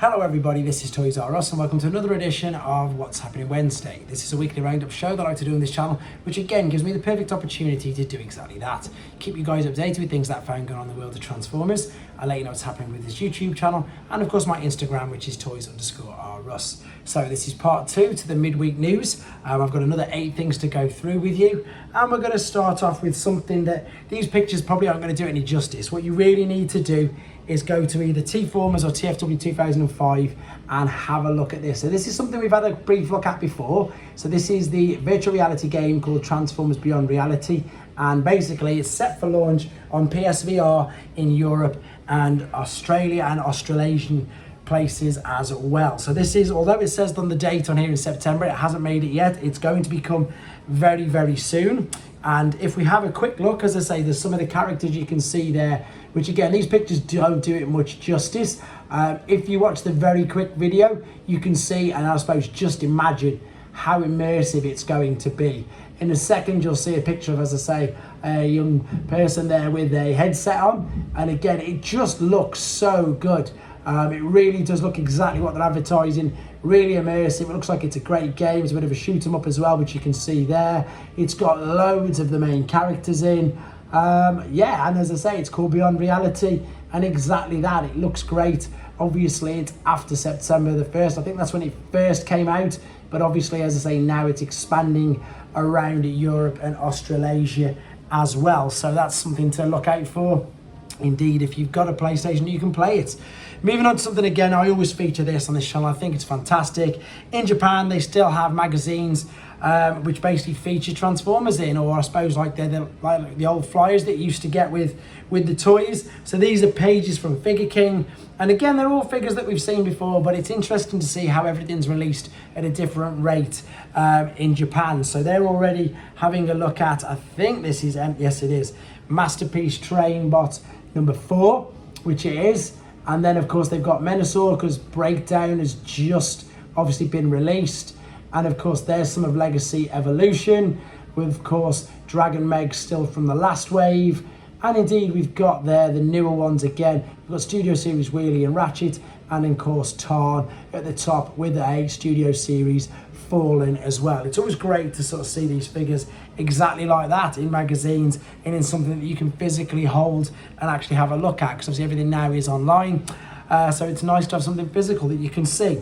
Hello everybody, this is Threezero DLX and welcome to another edition of What's Happening Wednesday. This is a weekly roundup show that I like to do on this channel, which again gives me the perfect opportunity to do exactly that. Keep you guys updated with things that I found going on in the world of Transformers. I'll let you know what's happening with this YouTube channel and of course my Instagram, which is toys_rus. So this is part 2 to the midweek news. I've got another 8 things to go through with you, and we're going to start off with something that these pictures probably aren't going to do any justice. What you really need to do is go to either T-Formers or TFW 2005 and have a look at this. So this is something we've had a brief look at before. So this is the virtual reality game called Transformers Beyond Reality, and basically it's set for launch on PSVR in Europe and Australia and Australasian places as well. So this is, although it says on the date on here in September, it hasn't made it yet. It's going to become very, very soon. And if we have a quick look, as I say, there's some of the characters you can see there, which again, these pictures don't do it much justice. If you watch the very quick video, you can see, and I suppose just imagine how immersive it's going to be. In a second, you'll see a picture of, as I say, a young person there with a headset on. And again, it just looks so good. It really does look exactly what they're advertising, really immersive. It looks like it's a great game. It's a bit of a shoot 'em up as well, which you can see there. It's got loads of the main characters in. Yeah, and as I say, it's called Beyond Reality, and exactly that, it looks great. Obviously, it's after September the 1st. I think that's when it first came out, but obviously, as I say, now it's expanding around Europe and Australasia as well. So that's something to look out for. Indeed, if you've got a PlayStation, you can play it. Moving on to something, again, I always feature this on this channel. I think it's fantastic. In Japan, they still have magazines which basically feature Transformers in, or I suppose like they're like the old flyers that you used to get with the toys. So these are pages from Figure King. And again, they're all figures that we've seen before, but it's interesting to see how everything's released at a different rate in Japan. So they're already having a look at, I think this is, yes it is, Masterpiece Trainbot number 4, which it is. And then of course they've got Menasor, because Breakdown has just obviously been released. And of course there's some of Legacy Evolution, with of course Dragon Meg still from the last wave. And indeed we've got there the newer ones again. We've got Studio Series Wheelie and Ratchet, and of course Tarn at the top with a Studio Series Fallen as well. It's always great to sort of see these figures exactly like that in magazines and in something that you can physically hold and actually have a look at, because obviously everything now is online. So it's nice to have something physical that you can see.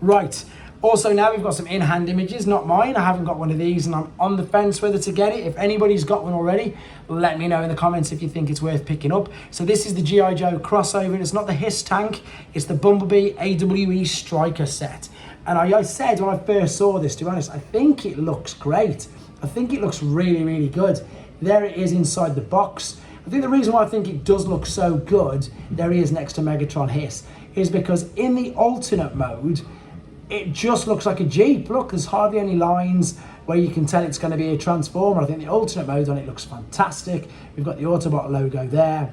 Right. Also now we've got some in-hand images, not mine. I haven't got one of these and I'm on the fence whether to get it. If anybody's got one already, let me know in the comments if you think it's worth picking up. So this is the G.I. Joe crossover, and it's not the Hiss tank, it's the Bumblebee AWE Striker set. And I said when I first saw this, to be honest, I think it looks great. I think it looks really, really good. There it is inside the box. I think the reason why I think it does look so good, there he is next to Megatron Hiss, is because in the alternate mode, it just looks like a Jeep. Look, there's hardly any lines where you can tell it's going to be a Transformer. I think the alternate mode on it looks fantastic. We've got the Autobot logo there.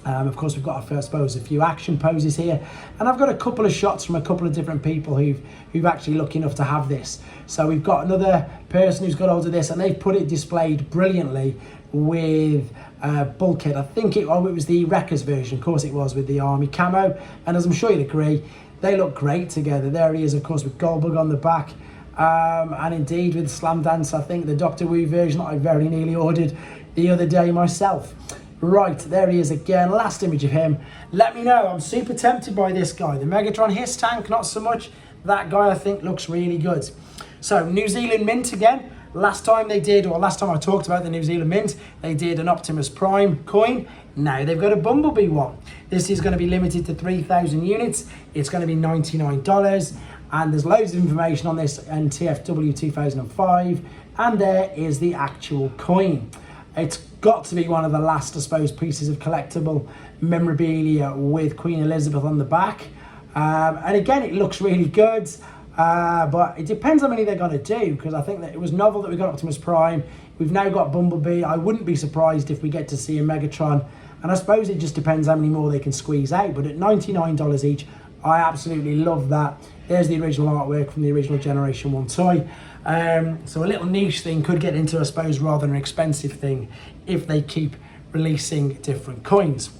Of course, we've got, I suppose, a few action poses here. And I've got a couple of shots from a couple of different people who've actually lucky enough to have this. So we've got another person who's got hold of this, and they've put it displayed brilliantly with Bulkhead. I think it was the Ruckus version. Of course it was, with the army camo. And as I'm sure you'd agree, they look great together. There he is, of course, with Goldberg on the back. And indeed with Slam Dance, I think the Doctor Wu version that I very nearly ordered the other day myself. Right, there he is again, last image of him. Let me know, I'm super tempted by this guy. The Megatron Hiss tank, not so much. That guy I think looks really good. So New Zealand Mint again. Last time they did, or last time I talked about the New Zealand Mint, they did an Optimus Prime coin. Now they've got a Bumblebee one. This is going to be limited to 3,000 units. It's going to be $99. And there's loads of information on this in TFW 2005. And there is the actual coin. It's got to be one of the last, I suppose, pieces of collectible memorabilia with Queen Elizabeth on the back. And again, it looks really good. But it depends how many they're going to do, because I think that it was novel that we got Optimus Prime. We've now got Bumblebee. I wouldn't be surprised if we get to see a Megatron. And I suppose it just depends how many more they can squeeze out. But at $99 each, I absolutely love that. There's the original artwork from the original Generation 1 toy. So a little niche thing could get into, I suppose, rather than an expensive thing if they keep releasing different coins.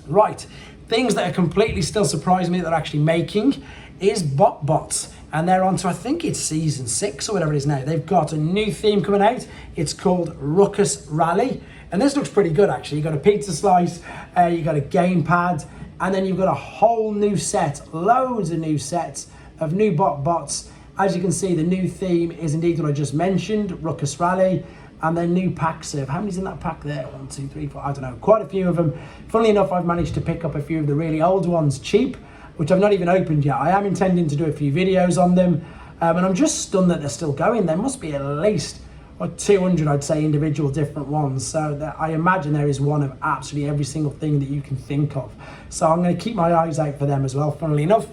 Right, Things that are completely still surprising me that they're actually making is Botbots. And they're on to, I think it's season 6 or whatever it is now. They've got a new theme coming out. It's called Ruckus Rally. And this looks pretty good, actually. You've got a pizza slice, you've got a gamepad, and then you've got a whole new set, loads of new sets of new Botbots. As you can see, the new theme is indeed what I just mentioned, Ruckus Rally, and then new packs of, how many's in that pack there? 1, 2, 3, 4, I don't know, quite a few of them. Funnily enough, I've managed to pick up a few of the really old ones cheap, which I've not even opened yet. I am intending to do a few videos on them, and I'm just stunned that they're still going. There must be at least 200, I'd say, individual different ones. So that I imagine there is one of absolutely every single thing that you can think of. So I'm going to keep my eyes out for them as well, funnily enough.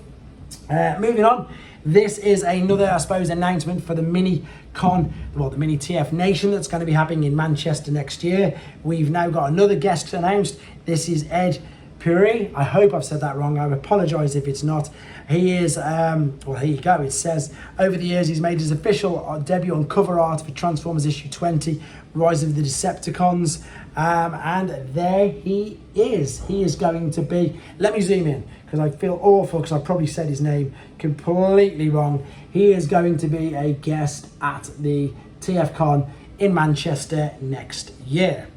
Moving on, this is another, I suppose, announcement for the mini con, well, the mini TF Nation that's going to be happening in Manchester next year. We've now got another guest announced. This is Ed Puri. I hope I've said that wrong. I apologise if it's not. He is, well, here you go. It says, over the years, he's made his official debut on cover art for Transformers issue 20, Rise of the Decepticons. And there he is. He is going to be, let me zoom in because I feel awful because I probably said his name completely wrong. He is going to be a guest at the TFCon in Manchester next year.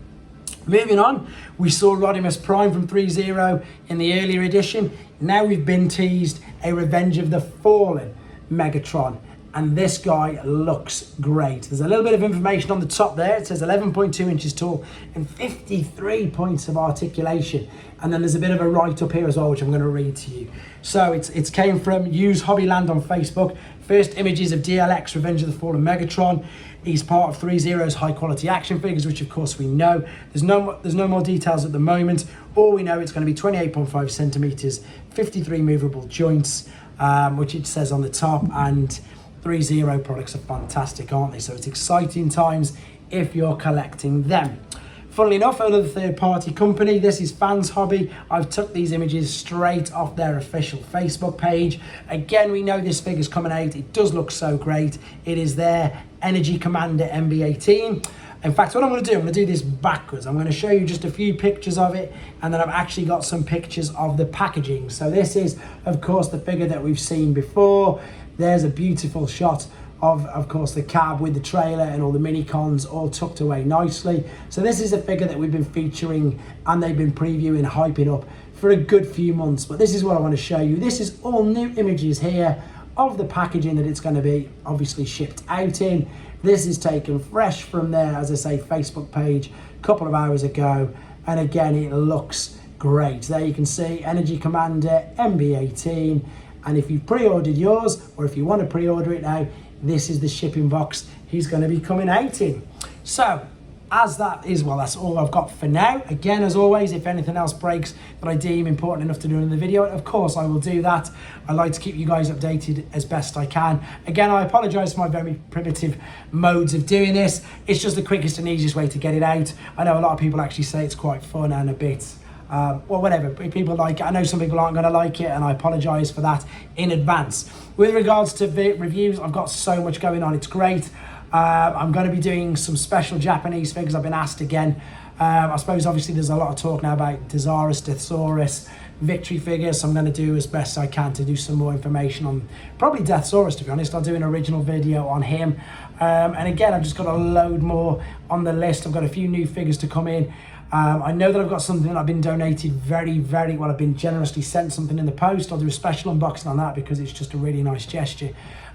Moving on, we saw Rodimus Prime from Threezero in the earlier edition. Now we've been teased a Revenge of the Fallen Megatron, and this guy looks great. There's a little bit of information on the top there. It says 11.2 inches tall and 53 points of articulation. And then there's a bit of a write-up here as well, which I'm going to read to you. So it's came from Use Hobbyland on Facebook. First images of DLX Revenge of the Fallen Megatron. He's part of Threezero's high-quality action figures, which of course we know. There's no more details at the moment. All we know, it's going to be 28.5 centimeters, 53 movable joints, which it says on the top. And Threezero products are fantastic, aren't they? So it's exciting times if you're collecting them. Funnily enough, another third-party company, this is Fans Hobby. I've took these images straight off their official Facebook page. Again, we know this figure's coming out. It does look so great. It is their Energy Commander MB18. In fact, what I'm going to do this backwards. I'm going to show you just a few pictures of it, and then I've actually got some pictures of the packaging. So this is, of course, the figure that we've seen before. There's a beautiful shot of course, the cab with the trailer and all the mini-cons all tucked away nicely. So this is a figure that we've been featuring and they've been previewing, hyping up for a good few months. But this is what I want to show you. This is all new images here of the packaging that it's going to be obviously shipped out in. This is taken fresh from their, as I say, Facebook page a couple of hours ago. And again, it looks great. There you can see Energy Commander MB18. And if you've pre-ordered yours, or if you want to pre-order it now, this is the shipping box he's going to be coming out in. So, as that is, well, that's all I've got for now. Again, as always, if anything else breaks that I deem important enough to do in the video, of course I will do that. I like to keep you guys updated as best I can. Again, I apologise for my very primitive modes of doing this. It's just the quickest and easiest way to get it out. I know a lot of people actually say it's quite fun and a bit well, whatever, people like it. I know some people aren't going to like it, and I apologise for that in advance. With regards to reviews, I've got so much going on, it's great. I'm going to be doing some special Japanese figures. I've been asked again. I suppose obviously there's a lot of talk now about Deathsaurus, Victory figures, so I'm going to do as best I can to do some more information on probably Deathsaurus, to be honest. I'll do an original video on him. And again, I've just got a load more on the list. I've got a few new figures to come in. I know that I've got something that I've been donated very well. I've been generously sent something in the post. I'll do a special unboxing on that because it's just a really nice gesture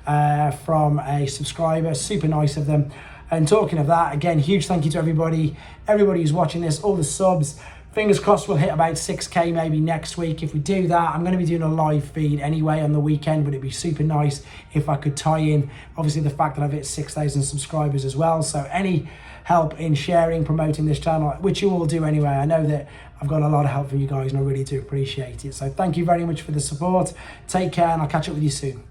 from a subscriber. Super nice of them. And talking of that, again, huge thank you to everybody who's watching this, all the subs. Fingers crossed we'll hit about 6K maybe next week. If we do that, I'm going to be doing a live feed anyway on the weekend, but it'd be super nice if I could tie in, obviously, the fact that I've hit 6,000 subscribers as well. So any help in sharing, promoting this channel, which you all do anyway. I know that I've got a lot of help from you guys and I really do appreciate it. So thank you very much for the support. Take care and I'll catch up with you soon.